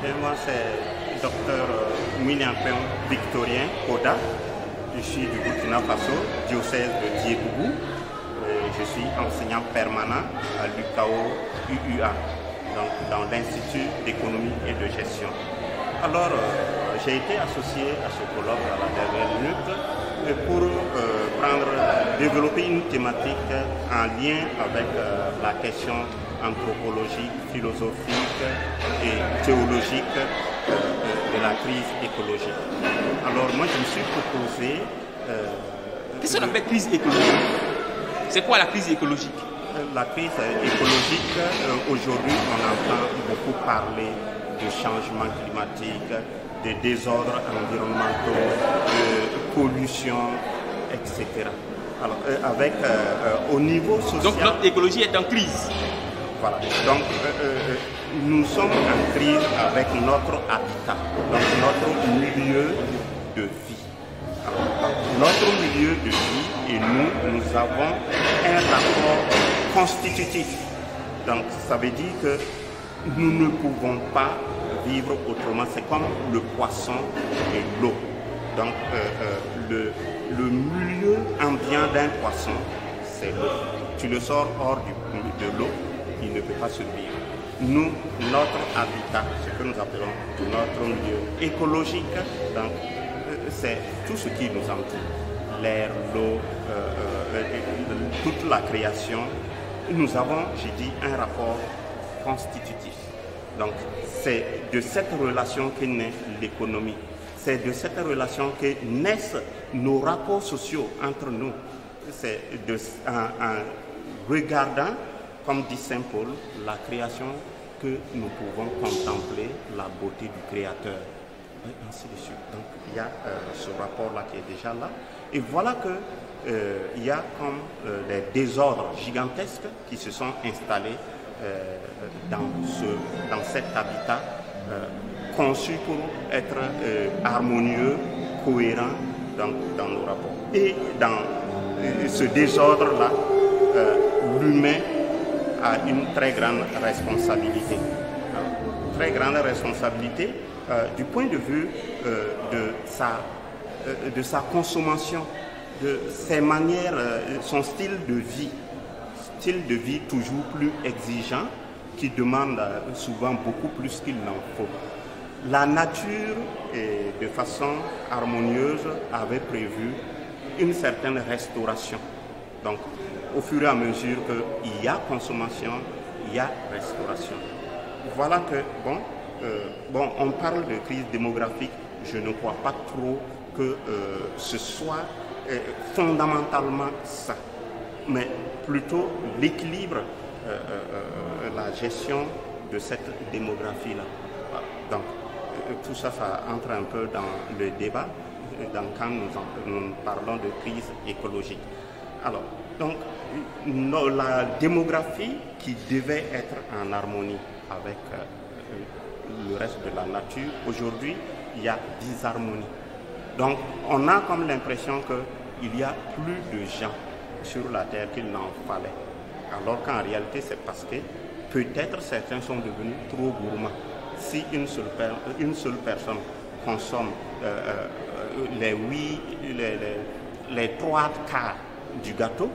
Et moi, c'est Dr Miniampin Victorien Koda. Je suis du Burkina Faso, diocèse de Diégoubou. Je suis enseignant permanent à l'UKO UUA, donc dans l'Institut d'économie et de gestion. Alors, j'ai été associé à ce colloque à la dernière minute pour développer une thématique en lien avec la question anthropologique, philosophique et théologique de la crise écologique. Alors, moi, je me suis proposé... Qu'est-ce qu'on appelle crise écologique? C'est quoi la crise écologique? La crise écologique, aujourd'hui, on entend beaucoup parler de changement climatique, de désordres environnementaux, de pollution, etc. Alors, au niveau social... Donc notre écologie est en crise. Voilà. Donc, nous sommes en crise avec notre habitat, donc notre milieu de vie. Alors, notre milieu de vie et nous avons un rapport constitutif. Donc, ça veut dire que nous ne pouvons pas vivre autrement. C'est comme le poisson et l'eau. Donc, le milieu ambiant d'un poisson, c'est l'eau. Tu le sors hors de l'eau, il ne peut pas survivre. Nous, notre habitat, ce que nous appelons notre milieu écologique, donc, c'est tout ce qui nous entoure. L'air, l'eau, toute la création. Nous avons, j'ai dit, un rapport constitutif. Donc, c'est de cette relation que naît l'économie. C'est de cette relation que naissent nos rapports sociaux entre nous. C'est en regardant, comme dit Saint Paul, la création que nous pouvons contempler la beauté du Créateur. Et ainsi de suite. Donc, il y a ce rapport-là qui est déjà là. Et voilà que il y a comme des désordres gigantesques qui se sont installés dans cet habitat conçu pour être harmonieux, cohérent dans nos rapports. Et dans ce désordre-là, l'humain a une très grande responsabilité. Très grande responsabilité du point de vue de sa consommation, de ses manières, son style de vie toujours plus exigeant, qui demande souvent beaucoup plus qu'il n'en faut. La nature, de façon harmonieuse, avait prévu une certaine restauration. Donc, au fur et à mesure qu'il y a consommation, il y a restauration. Voilà que, on parle de crise démographique, je ne crois pas trop que ce soit fondamentalement ça, mais plutôt l'équilibre, la gestion de cette démographie-là. Donc, tout ça, ça entre un peu dans le débat quand nous parlons de crise écologique. Alors, donc, la démographie qui devait être en harmonie avec le reste de la nature, aujourd'hui, il y a disharmonie. Donc, on a comme l'impression qu'il y a plus de gens sur la Terre qu'il n'en fallait. Alors qu'en réalité, c'est parce que peut-être certains sont devenus trop gourmands. Si une seule personne consomme les 3 quarts du gâteau,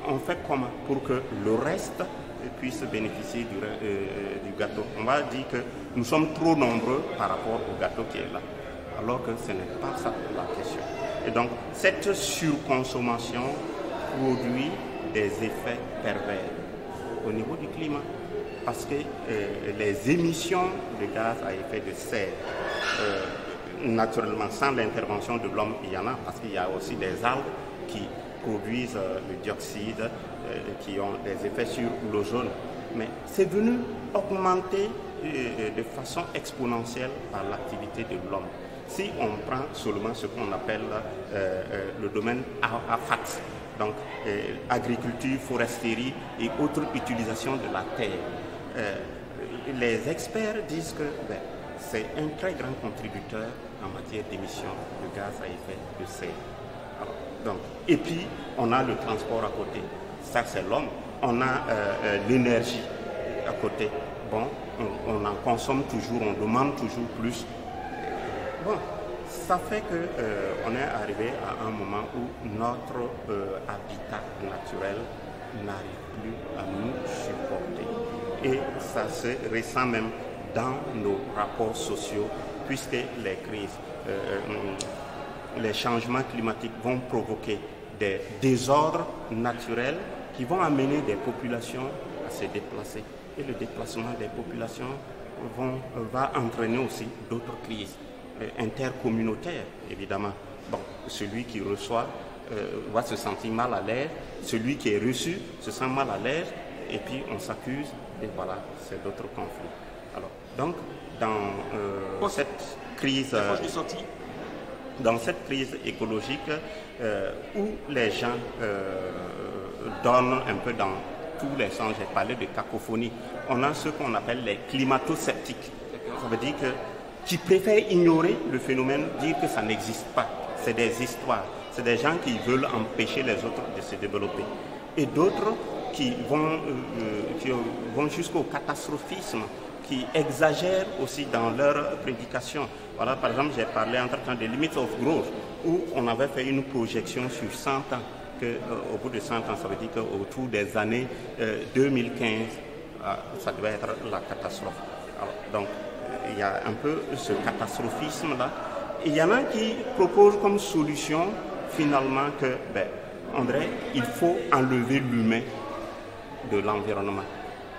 on fait comment pour que le reste puisse bénéficier du gâteau? On va dire que nous sommes trop nombreux par rapport au gâteau qui est là, alors que ce n'est pas ça la question. Et donc, cette surconsommation produit des effets pervers au niveau du climat, parce que les émissions de gaz à effet de serre, naturellement, sans l'intervention de l'homme, il y en a, parce qu'il y a aussi des algues qui produisent le dioxyde, qui ont des effets sur l'ozone. Mais c'est venu augmenter de façon exponentielle par l'activité de l'homme. Si on prend seulement ce qu'on appelle le domaine AFAT, donc agriculture, foresterie et autres utilisations de la terre, les experts disent que c'est un très grand contributeur en matière d'émissions de gaz à effet de serre. Alors, donc, et puis, on a le transport à côté. Ça, c'est l'homme. On a l'énergie à côté. Bon, on en consomme toujours, on demande toujours plus. Bon, ça fait qu'on est arrivé à un moment où notre habitat naturel n'arrive plus à nous supporter. Et ça se ressent même dans nos rapports sociaux, puisque les crises, les changements climatiques vont provoquer des désordres naturels qui vont amener des populations à se déplacer. Et le déplacement des populations va entraîner aussi d'autres crises intercommunautaires, évidemment. Bon, celui qui reçoit va se sentir mal à l'aise, celui qui est reçu se sent mal à l'aise, et puis on s'accuse, et voilà, c'est d'autres conflits. Alors, donc, dans cette crise... dans cette crise écologique où les gens donnent un peu dans tous les sens, j'ai parlé de cacophonie, on a ce qu'on appelle les climato-sceptiques. Ça veut dire qui préfèrent ignorer le phénomène, dire que ça n'existe pas. C'est des histoires, c'est des gens qui veulent empêcher les autres de se développer. Et d'autres qui vont jusqu'au catastrophisme, qui exagèrent aussi dans leur prédication. Voilà, par exemple, j'ai parlé entre-temps des Limits of Growth, où on avait fait une projection sur 100 ans, qu'au bout de 100 ans, ça veut dire qu'autour des années 2015, ça devait être la catastrophe. Alors, donc, il y a un peu ce catastrophisme-là. Il y en a qui proposent comme solution, finalement, que, André, il faut enlever l'humain de l'environnement.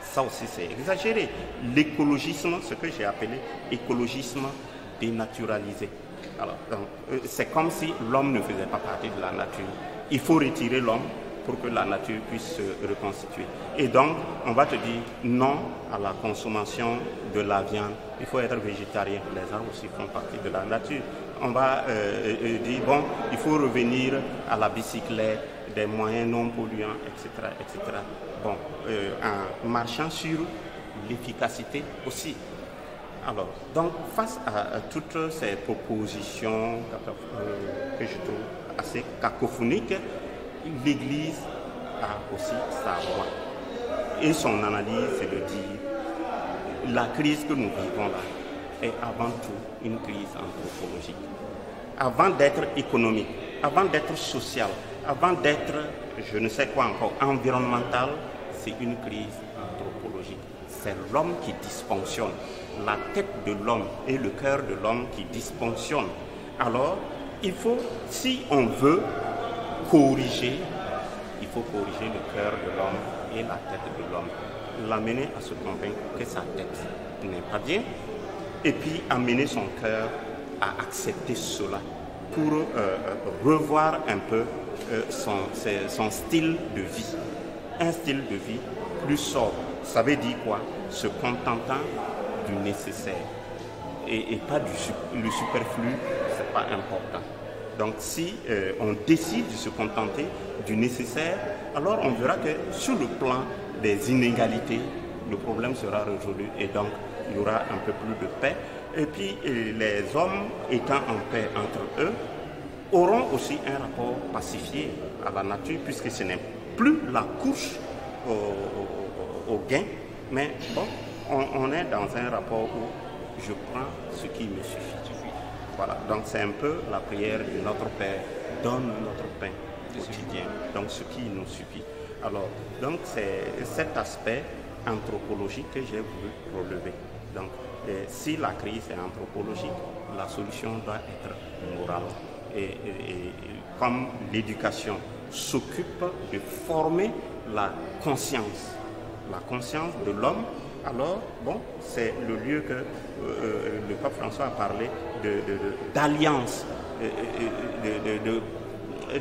Ça aussi, c'est exagéré. L'écologisme, ce que j'ai appelé écologisme dénaturalisé. Alors, c'est comme si l'homme ne faisait pas partie de la nature. Il faut retirer l'homme pour que la nature puisse se reconstituer. Et donc, on va te dire non à la consommation de la viande. Il faut être végétarien. Les arbres aussi font partie de la nature. On va dire, bon, il faut revenir à la bicyclette, des moyens non polluants, etc., etc. Bon, en marchant sur l'efficacité aussi. Alors, donc, face à toutes ces propositions que je trouve assez cacophoniques, l'Église a aussi sa voix. Et son analyse, c'est de dire la crise que nous vivons là est avant tout une crise anthropologique. Avant d'être économique, avant d'être sociale, avant d'être, je ne sais quoi encore, environnementale, c'est une crise anthropologique. C'est l'homme qui dysfonctionne. La tête de l'homme et le cœur de l'homme qui dysfonctionnent. Alors, il faut, si on veut corriger, il faut corriger le cœur de l'homme et la tête de l'homme. L'amener à se convaincre que sa tête n'est pas bien, et puis amener son cœur à accepter cela pour revoir un peu son style de vie. Un style de vie plus sobre. Ça veut dire quoi? Se contentant du nécessaire et pas le superflu, c'est pas important. Donc si on décide de se contenter du nécessaire, alors on verra que sur le plan des inégalités, le problème sera résolu et donc il y aura un peu plus de paix. Et puis les hommes étant en paix entre eux, auront aussi un rapport pacifié à la nature, puisque ce n'est plus la course au gain, mais bon, on est dans un rapport où je prends ce qui me suffit. Voilà, donc c'est un peu la prière de notre Père, donne notre pain quotidien, donc ce qui nous suffit. Alors, donc c'est cet aspect anthropologique que j'ai voulu relever. Donc, si la crise est anthropologique, la solution doit être morale. Et comme l'éducation s'occupe de former la conscience de l'homme, alors, bon, c'est le lieu que le pape François a parlé d'alliance,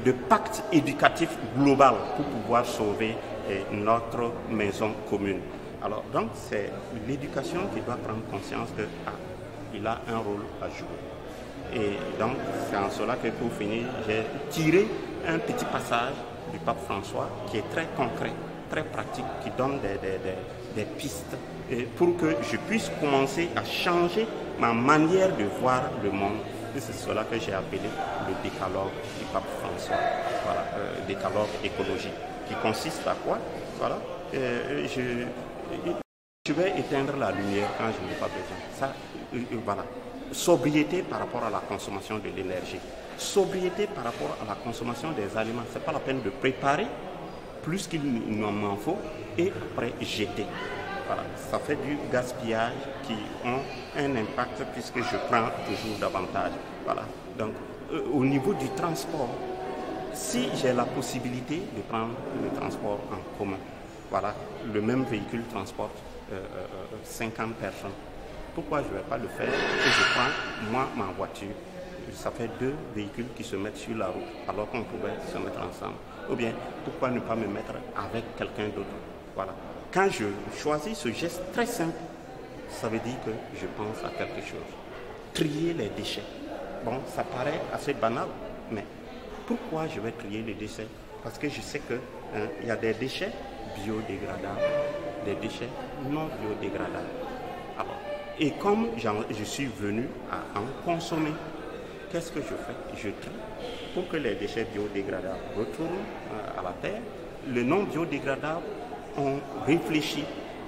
de pacte éducatif global pour pouvoir sauver notre maison commune. Alors, donc, c'est l'éducation qui doit prendre conscience qu'il a un rôle à jouer. Et donc, c'est en cela que pour finir, j'ai tiré un petit passage du pape François qui est très concret, très pratique, qui donne des pistes pour que je puisse commencer à changer ma manière de voir le monde. Et c'est cela que j'ai appelé le décalogue du pape François, voilà, décalogue écologique, qui consiste à quoi? Voilà, Je vais éteindre la lumière quand je n'ai pas besoin. Ça, voilà. Sobriété par rapport à la consommation de l'énergie. Sobriété par rapport à la consommation des aliments. Ce n'est pas la peine de préparer plus qu'il n'en faut et après jeter. Voilà. Ça fait du gaspillage qui ont un impact puisque je prends toujours davantage. Voilà. Donc, au niveau du transport, si j'ai la possibilité de prendre le transport en commun, voilà, le même véhicule transporte 50 personnes. Pourquoi je ne vais pas le faire et je prends, moi, ma voiture? Ça fait 2 véhicules qui se mettent sur la route alors qu'on pouvait se mettre ensemble. Ou bien, pourquoi ne pas me mettre avec quelqu'un d'autre? Voilà. Quand je choisis ce geste très simple, ça veut dire que je pense à quelque chose. Trier les déchets. Bon, ça paraît assez banal, mais pourquoi je vais trier les déchets? Parce que je sais qu'il y a des déchets biodégradables, des déchets non biodégradables. Alors, et comme je suis venu à en consommer, qu'est-ce que je fais? Je trie pour que les déchets biodégradables retournent à la terre. Le non biodégradable, on réfléchit.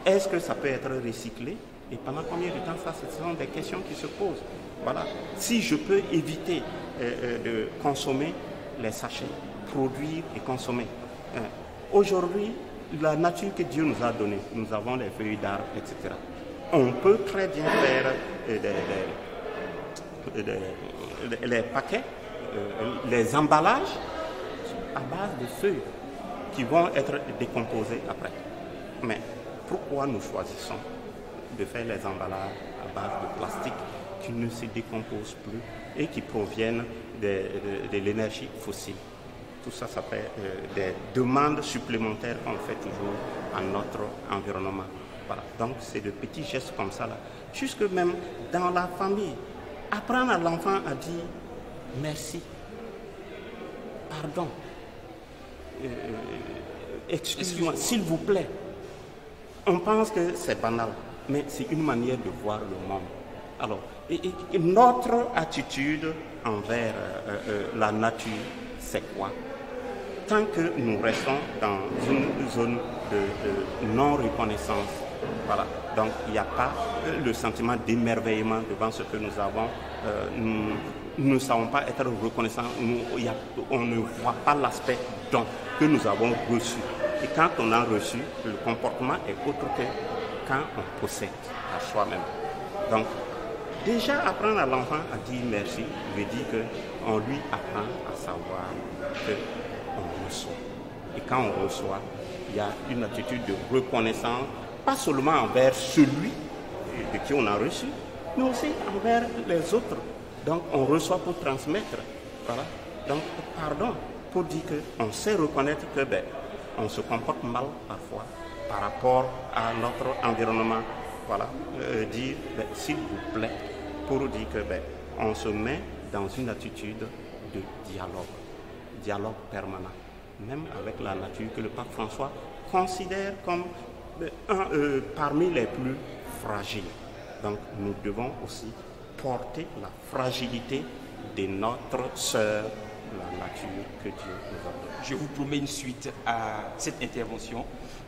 Est-ce que ça peut être recyclé? Et pendant combien de temps? Ça, ce sont des questions qui se posent. Voilà. Si je peux éviter de consommer les sachets, produire et consommer. Aujourd'hui, la nature que Dieu nous a donnée, nous avons les feuilles d'arbres, etc. On peut très bien faire les paquets, les emballages à base de feuilles qui vont être décomposés après. Mais pourquoi nous choisissons de faire les emballages à base de plastique qui ne se décomposent plus et qui proviennent de l'énergie fossile? Tout ça, ça fait des demandes supplémentaires qu'on fait toujours à notre environnement. Voilà. Donc, c'est de petits gestes comme ça, là. Jusque même dans la famille, apprendre à l'enfant à dire merci, pardon, excusez-moi, s'il vous plaît. On pense que c'est banal, mais c'est une manière de voir le monde. Alors, et notre attitude envers la nature, c'est quoi? Tant que nous restons dans une zone de non-reconnaissance, voilà, donc il n'y a pas le sentiment d'émerveillement devant ce que nous avons, nous ne savons pas être reconnaissants, on ne voit pas l'aspect don que nous avons reçu. Et quand on a reçu, le comportement est autre que quand on possède à soi-même. Donc, déjà apprendre à l'enfant à dire merci veut dire qu'on lui apprend à savoir qu'on reçoit. Et quand on reçoit, il y a une attitude de reconnaissance, pas seulement envers celui de qui on a reçu, mais aussi envers les autres. Donc on reçoit pour transmettre. Voilà. Donc pardon, pour dire qu'on sait reconnaître que on se comporte mal parfois par rapport à notre environnement. Voilà. Dire s'il vous plaît, pour dire que on se met dans une attitude de dialogue permanent, même avec la nature que le pape François considère comme parmi les plus fragiles. Donc nous devons aussi porter la fragilité de notre sœur, la nature que Dieu nous a donnée. Je vous promets une suite à cette intervention.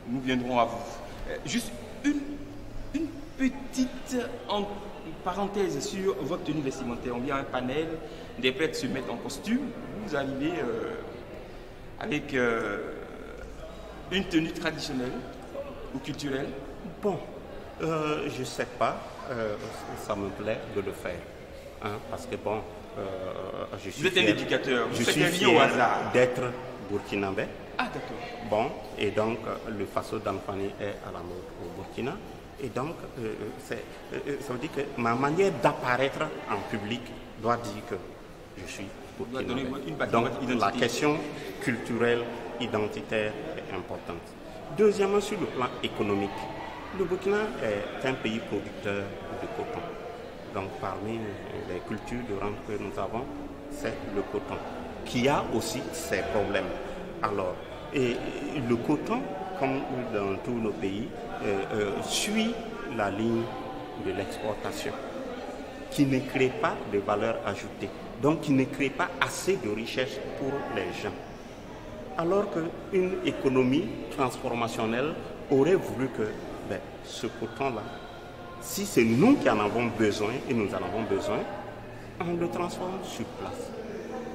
Nous viendrons à vous. Juste une petite parenthèse sur votre tenue vestimentaire. On vient à un panel, des prêtres se mettent en costume. Vous arrivez avec une tenue traditionnelle ou culturelle? Bon, je ne sais pas. Ça me plaît de le faire. Hein, parce que bon, je suis vous êtes un éducateur, je suis fier au hasard d'être burkinabé. Ah d'accord. Bon, et donc le faso d'Anfani est à la mode au Burkina. Et donc, ça veut dire que ma manière d'apparaître en public doit dire que je suis burkinabé. Donc la question culturelle, identitaire est importante. Deuxièmement, sur le plan économique, le Burkina est un pays producteur de coton. Donc parmi les cultures de rente que nous avons, c'est le coton, qui a aussi ses problèmes. Alors, et le coton, comme dans tous nos pays, suit la ligne de l'exportation, qui ne crée pas de valeur ajoutée, donc qui ne crée pas assez de richesse pour les gens. Alors qu'une économie transformationnelle aurait voulu que ben, ce coton-là, si c'est nous qui en avons besoin, et nous en avons besoin, on le transforme sur place.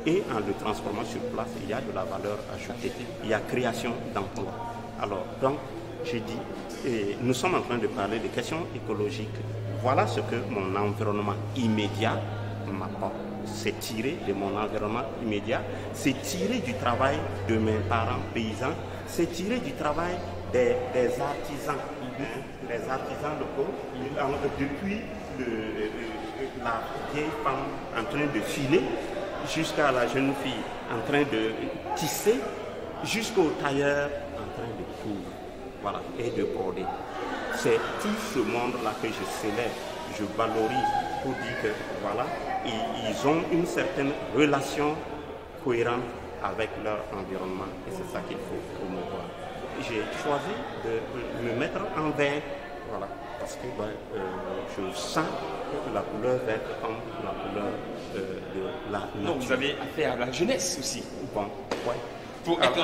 Et en le transformant sur place, il y a de la valeur ajoutée. Il y a création d'emplois. Alors, donc, j'ai dit, et nous sommes en train de parler des questions écologiques. Voilà ce que mon environnement immédiat m'apporte. C'est tiré de mon environnement immédiat, c'est tiré du travail de mes parents paysans, c'est tiré du travail des artisans, les artisans locaux, depuis la vieille femme en train de filer, jusqu'à la jeune fille en train de tisser, jusqu'au tailleur en train de coudre, voilà, et de broder. C'est tout ce monde-là que je célèbre, je valorise pour dire que voilà, ils ont une certaine relation cohérente avec leur environnement et c'est ça qu'il faut promouvoir. J'ai choisi de me mettre en vert, voilà, parce que je sens que la couleur verte comme la couleur de la nature. Donc vous avez affaire à la jeunesse aussi. Bon, ouais. Pour être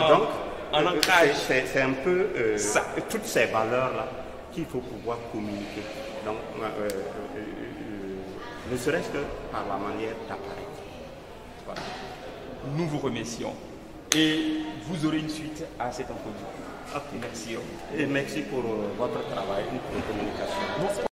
en ancrage. C'est un peu ça. Toutes ces valeurs-là qu'il faut pouvoir communiquer. Donc, ne serait-ce que par la manière d'apparaître. Voilà. Nous vous remercions. Et vous aurez une suite à cette entrevue. Okay. Merci. Et merci pour votre travail, pour la communication.